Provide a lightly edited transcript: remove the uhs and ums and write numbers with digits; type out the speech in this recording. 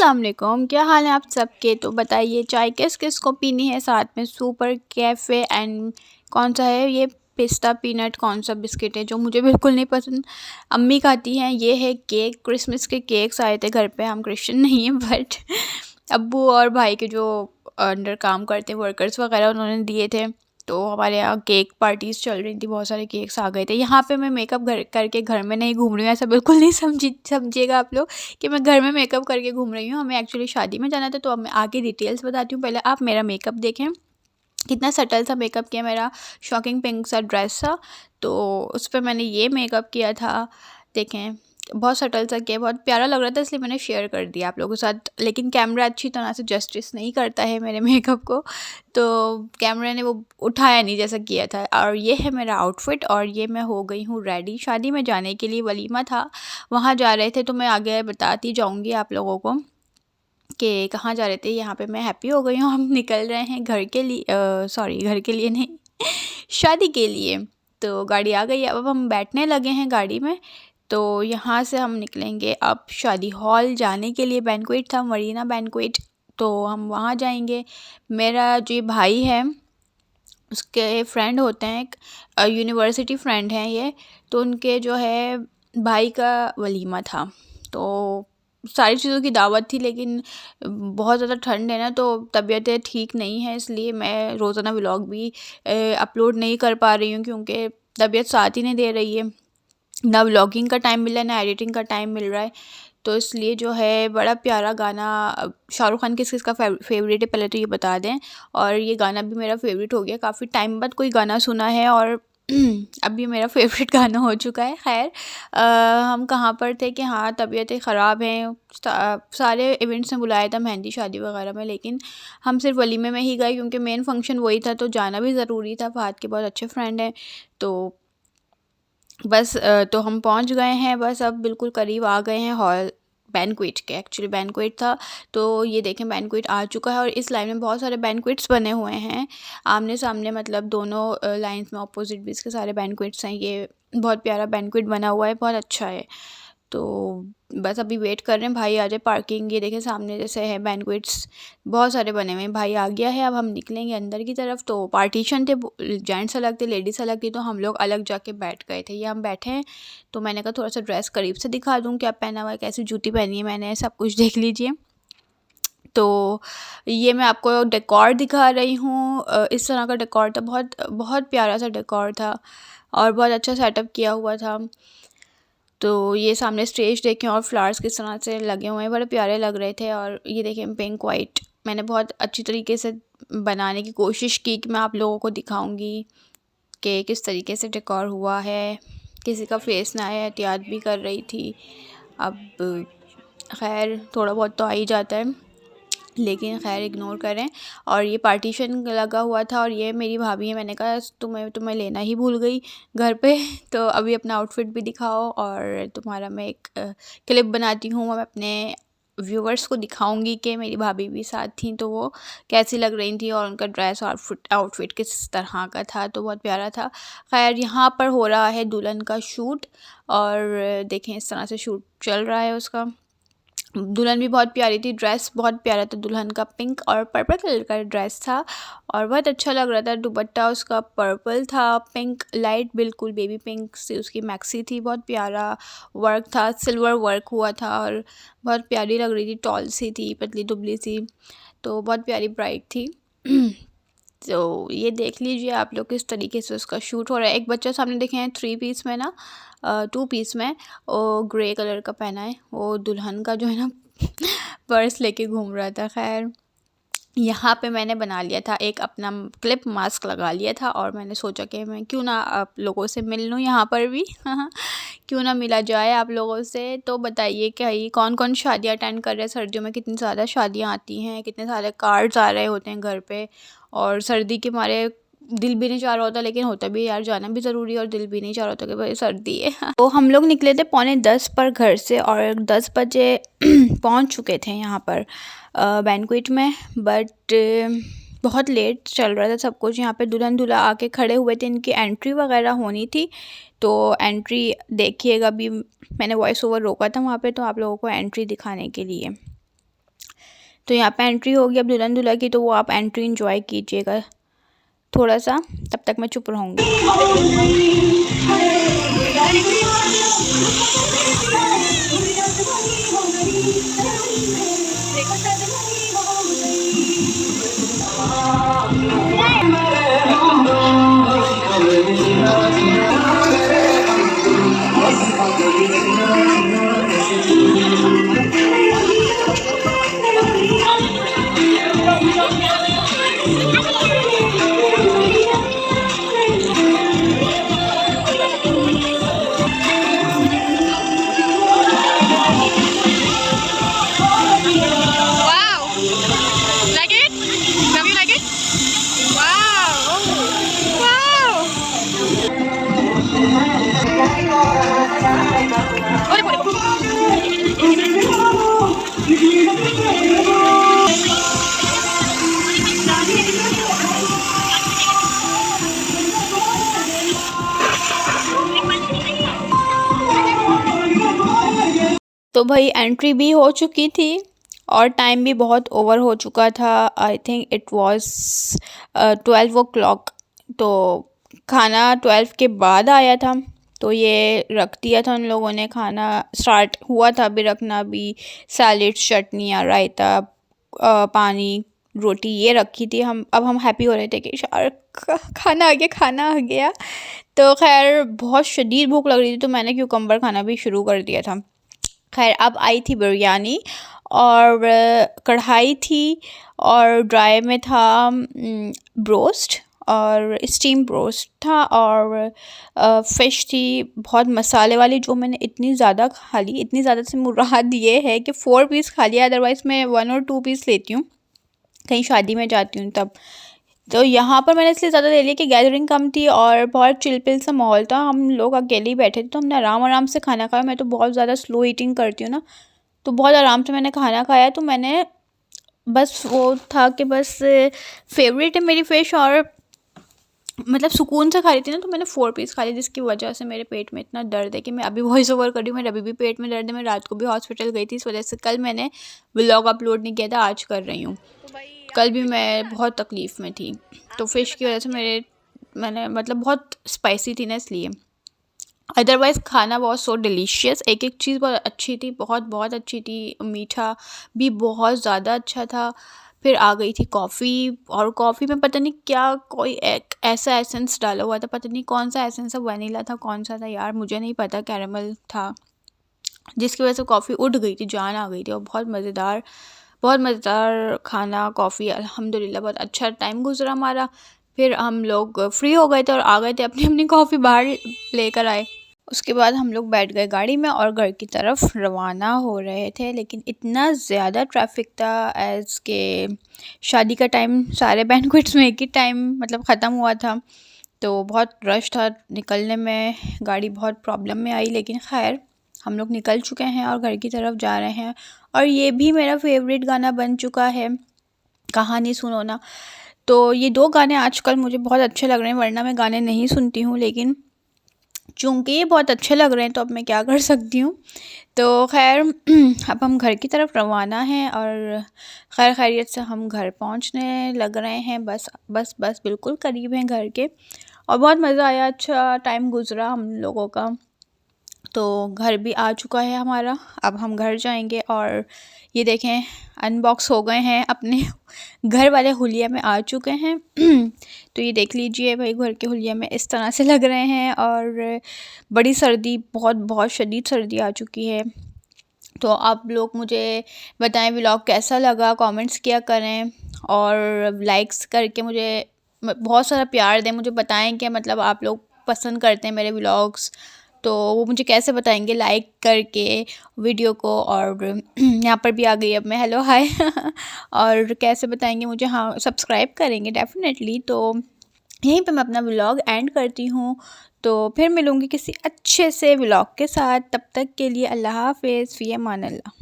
अस्सलाम वालेकुम, क्या हाल है आप सबके। तो बताइए चाय किस किस को पीनी है, साथ में सुपर कैफ़े एंड कौन सा है ये पिस्ता पीनट, कौन सा बिस्किट है जो मुझे बिल्कुल नहीं पसंद। अम्मी खाती हैं। ये है केक, क्रिसमस के केक्स आए थे घर पे। हम क्रिश्चियन नहीं हैं बट अब्बू और भाई के जो अंडर काम करते हैं वर्कर्स वगैरह, उन्होंने दिए थे। तो हमारे यहाँ केक पार्टीज़ चल रही थी, बहुत सारे केक्स आ गए थे। यहाँ पे मैं मेकअप घर करके घर में नहीं घूम रही हूँ, ऐसा बिल्कुल नहीं समझिएगा आप लोग कि मैं घर में मेकअप करके घूम रही हूँ। हमें एक्चुअली शादी में जाना था, तो अब मैं आगे डिटेल्स बताती हूँ। पहले आप मेरा मेकअप देखें, कितना सटल सा मेकअप किया। मेरा शॉकिंग पिंक सा ड्रेस था, तो उस पर मैंने ये मेकअप किया था। देखें, बहुत सटल सा किया, बहुत प्यारा लग रहा था, इसलिए मैंने शेयर कर दिया आप लोगों के साथ। लेकिन कैमरा अच्छी तरह से जस्टिस नहीं करता है मेरे मेकअप को, तो कैमरे ने वो उठाया नहीं जैसा किया था। और ये है मेरा आउटफिट, और ये मैं हो गई हूँ रेडी शादी में जाने के लिए। वलीमा था, वहाँ जा रहे थे, तो मैं आगे बताती जाऊँगी आप लोगों को कि कहाँ जा रहे थे। यहाँ पे मैं हैप्पी हो गई हूँ, हम निकल रहे हैं घर के लिए, सॉरी घर के लिए नहीं शादी के लिए। तो गाड़ी आ गई है, अब हम बैठने लगे हैं गाड़ी में। तो यहाँ से हम निकलेंगे अब शादी हॉल जाने के लिए। बैंक्वेट था, मरीना बैंक्वेट, तो हम वहाँ जाएंगे। मेरा जो ये भाई है, उसके फ्रेंड होते हैं, एक यूनिवर्सिटी फ्रेंड हैं ये, तो उनके जो है भाई का वलीमा था। तो सारी चीज़ों की दावत थी, लेकिन बहुत ज़्यादा ठंड है ना, तो तबीयतें ठीक नहीं है, इसलिए मैं रोज़ाना व्लॉग भी अपलोड नहीं कर पा रही हूँ, क्योंकि तबीयत साथ ही नहीं दे रही है। ना व्लॉगिंग का टाइम मिल रहा है, ना एडिटिंग का टाइम मिल रहा है। तो इसलिए जो है बड़ा प्यारा गाना, शाहरुख खान किस किस का फेवरेट है पहले तो ये बता दें। और ये गाना भी मेरा फेवरेट हो गया, काफ़ी टाइम बाद कोई गाना सुना है, और अब ये मेरा फेवरेट गाना हो चुका है। खैर, हम कहाँ पर थे कि हाँ तबीयतें ख़राब हैं। सारे इवेंट्स में बुलाया था, मेहंदी शादी वगैरह में, लेकिन हम सिर्फ वलीमे में ही गए, क्योंकि मेन फंक्शन वही था, तो जाना भी ज़रूरी था। फहद के बहुत अच्छे फ्रेंड हैं, तो बस तो हम पहुंच गए हैं, बस अब बिल्कुल करीब आ गए हैं हॉल बैंक्वेट के। एक्चुअली बैंक्वेट था, तो ये देखें बैंक्वेट आ चुका है, और इस लाइन में बहुत सारे बैंक्वेट्स बने हुए हैं आमने सामने, मतलब दोनों लाइंस में ऑपोजिट भी इसके सारे बैंक्वेट्स हैं। ये बहुत प्यारा बैंक्वेट बना हुआ है, बहुत अच्छा है। तो बस अभी वेट कर रहे हैं भाई आ जाए। पार्किंग ये देखें सामने जैसे है, बैंक्वेट्स बहुत सारे बने हुए हैं। भाई आ गया है, अब हम निकलेंगे अंदर की तरफ। तो पार्टीशन थे, जेंट्स अलग थे, लेडीज़ अलग थी, तो हम लोग अलग जाके बैठ गए थे। ये हम बैठे हैं, तो मैंने कहा थोड़ा सा ड्रेस करीब से दिखा दूँ, क्या पहना हुआ है, कैसी जूती पहनी है मैंने, सब कुछ देख लीजिए। तो ये मैं आपको डेकोर दिखा रही हूँ। इस तरह का डेकोर था, बहुत बहुत प्यारा सा डेकोर था, और बहुत अच्छा सेटअप किया हुआ था। तो ये सामने स्टेज देखें, और फ्लावर्स किस तरह से लगे हुए हैं, बड़े प्यारे लग रहे थे। और ये देखें पिंक वाइट, मैंने बहुत अच्छी तरीके से बनाने की कोशिश की कि मैं आप लोगों को दिखाऊंगी कि किस तरीके से डेकोर हुआ है। किसी का फेस ना आए, एहतियात भी कर रही थी। अब खैर थोड़ा बहुत तो आ ही जाता है, लेकिन खैर इग्नोर करें। और ये पार्टीशन लगा हुआ था, और ये मेरी भाभी है। मैंने कहा तुम्हें लेना ही भूल गई घर पे तो अभी अपना आउटफिट भी दिखाओ, और तुम्हारा मैं एक क्लिप बनाती हूँ, मैं अपने व्यूवर्स को दिखाऊंगी कि मेरी भाभी भी साथ थी, तो वो कैसी लग रही थी, और उनका ड्रेस और आउटफिट किस तरह का था, तो बहुत प्यारा था। खैर यहाँ पर हो रहा है दुल्हन का शूट, और देखें इस तरह से शूट चल रहा है उसका। दुल्हन भी बहुत प्यारी थी, ड्रेस बहुत प्यारा था दुल्हन का, पिंक और पर्पल कलर का ड्रेस था, और बहुत अच्छा लग रहा था। दुपट्टा उसका पर्पल था, पिंक लाइट बिल्कुल बेबी पिंक से उसकी मैक्सी थी, बहुत प्यारा वर्क था, सिल्वर वर्क हुआ था, और बहुत प्यारी लग रही थी, टॉल सी थी, पतली दुबली सी, तो बहुत प्यारी ब्राइड थी। तो ये देख लीजिए आप लोग किस तरीके से उसका शूट हो रहा है। एक बच्चा सामने देखे हैं 3 पीस में ना, 2 पीस में, वो ग्रे कलर का पहना है, वो दुल्हन का जो है ना पर्स लेके घूम रहा था। खैर यहाँ पे मैंने बना लिया था एक अपना क्लिप मास्क लगा लिया था, और मैंने सोचा कि मैं क्यों ना आप लोगों से मिल लूँ यहाँ पर भी क्यों ना मिला जाए आप लोगों से। तो बताइए कि ये कौन कौन शादियाँ अटेंड कर रहे हैं। सर्दियों में कितनी ज़्यादा शादियाँ आती हैं, कितने सारे कार्ड्स आ रहे होते हैं घर पे, और सर्दी के मारे दिल भी नहीं चाह रहा होता, लेकिन होता भी यार जाना भी ज़रूरी है, और दिल भी नहीं चाह रहा होता कि भाई सर्दी है तो हम लोग निकले थे 9:45 पर घर से, और 10 बजे पहुंच चुके थे यहाँ पर बैंक्वेट में। बट बहुत लेट चल रहा था सब कुछ। यहाँ पे दुल्हन दूल्हा आके खड़े हुए थे, इनकी एंट्री वगैरह होनी थी, तो एंट्री देखिएगा। अभी मैंने वॉइस ओवर रोका था वहाँ पे, तो आप लोगों को एंट्री दिखाने के लिए। तो यहाँ पे एंट्री होगी अब दुल्हन दूल्हा की, तो वो आप एंट्री एंजॉय कीजिएगा थोड़ा सा, तब तक मैं चुप रहूँगी। तो भाई एंट्री भी हो चुकी थी और टाइम भी बहुत ओवर हो चुका था। I think it was 12 o'clock। तो खाना 12 के बाद आया था, तो ये रख दिया था उन लोगों ने। खाना स्टार्ट हुआ था अभी रखना भी, सैलेड, चटनियाँ, रायता, पानी, रोटी ये रखी थी। अब हम हैप्पी हो रहे थे कि यार खाना आ गया, खाना आ गया। तो खैर बहुत शदीद भूख लग रही थी, तो मैंने क्यूकम्बर खाना भी शुरू कर दिया था। खैर अब आई थी बिरयानी और कढ़ाई थी और ड्राई में था ब्रोस्ट और स्टीम ब्रोस्ट था और फ़िश थी बहुत मसाले वाली, जो मैंने इतनी ज़्यादा खा ली। इतनी ज़्यादा से मुराद ये है कि 4 पीस खा लिया, अदरवाइज़ मैं 1 और 2 पीस लेती हूँ कहीं शादी में जाती हूँ तब। तो यहाँ पर मैंने इसलिए ज़्यादा ले लिया कि गैदरिंग कम थी और बहुत चिल पिल सा माहौल था। हम लोग अकेले ही बैठे थे, तो हमने आराम आराम से खाना खाया। मैं तो बहुत ज़्यादा स्लो ईटिंग करती हूँ ना, तो बहुत आराम से मैंने खाना खाया। तो मैंने बस वो था कि बस फेवरेट है मेरी फ़िश और मतलब सुकून से खा रही थी ना, तो मैंने 4 पीस खा लिए, जिसकी वजह से मेरे पेट में इतना दर्द है कि मैं अभी वॉइस ओवर कर रही हूँ। मेरे अभी भी पेट में दर्द है। मैं रात को भी हॉस्पिटल गई थी, इस वजह से कल मैंने व्लॉग अपलोड नहीं किया था, आज कर रही हूँ। कल भी मैं बहुत तकलीफ़ में थी, तो फ़िश की वजह से मैंने मतलब बहुत स्पाइसी थी ना, इसलिए। अदरवाइज़ खाना बहुत सो डिलीशियस, एक एक चीज़ बहुत अच्छी थी, बहुत बहुत अच्छी थी। मीठा भी बहुत ज़्यादा अच्छा था। फिर आ गई थी कॉफ़ी, और कॉफ़ी में पता नहीं क्या कोई एक ऐसा एसेंस डाला हुआ था, पता नहीं कौन सा एसेंस था, वनीला था, कौन सा था यार मुझे नहीं पता, कैरेमल था, जिसकी वजह से कॉफ़ी उड़ गई थी, जान आ गई थी। और बहुत मज़ेदार खाना, कॉफ़ी, अल्हम्दुलिल्लाह बहुत अच्छा टाइम गुजरा हमारा। फिर हम लोग फ्री हो गए थे और आ गए थे, अपनी अपनी कॉफ़ी बाहर लेकर आए। उसके बाद हम लोग बैठ गए गाड़ी में और घर की तरफ रवाना हो रहे थे। लेकिन इतना ज़्यादा ट्रैफिक था, एज़ के शादी का टाइम सारे बैंक्वेट्स में एक ही टाइम मतलब ख़त्म हुआ था, तो बहुत रश था निकलने में। गाड़ी बहुत प्रॉब्लम में आई, लेकिन खैर हम लोग निकल चुके हैं और घर की तरफ जा रहे हैं। और ये भी मेरा फेवरेट गाना बन चुका है, कहानी सुनो ना। तो ये 2 गाने आजकल मुझे बहुत अच्छे लग रहे हैं, वरना मैं गाने नहीं सुनती हूँ, लेकिन चूँकि ये बहुत अच्छे लग रहे हैं तो अब मैं क्या कर सकती हूँ। तो खैर अब हम घर की तरफ रवाना हैं और खैर खैरियत से हम घर पहुँचने लग रहे हैं। बस बिल्कुल करीब हैं घर के, और बहुत मज़ा आया, अच्छा टाइम गुज़रा हम लोगों का। तो घर भी आ चुका है हमारा, अब हम घर जाएंगे। और ये देखें अनबॉक्स हो गए हैं, अपने घर वाले हुलिया में आ चुके हैं। तो ये देख लीजिए भाई, घर के हुलिया में इस तरह से लग रहे हैं। और बड़ी सर्दी, बहुत बहुत शदीद सर्दी आ चुकी है। तो आप लोग मुझे बताएं व्लॉग कैसा लगा, कमेंट्स किया करें और लाइक्स करके मुझे बहुत सारा प्यार दें। मुझे बताएं कि मतलब आप लोग पसंद करते हैं मेरे व्लॉग्स, तो वो मुझे कैसे बताएंगे, लाइक करके वीडियो को। और यहाँ पर भी आ गई अब मैं, हेलो हाय। और कैसे बताएंगे मुझे, हाँ सब्सक्राइब करेंगे डेफिनेटली। तो यहीं पे मैं अपना व्लॉग एंड करती हूँ। तो फिर मिलूँगी किसी अच्छे से व्लॉग के साथ, तब तक के लिए अल्लाह हाफ़िज़, फ़ी अमान अल्लाह।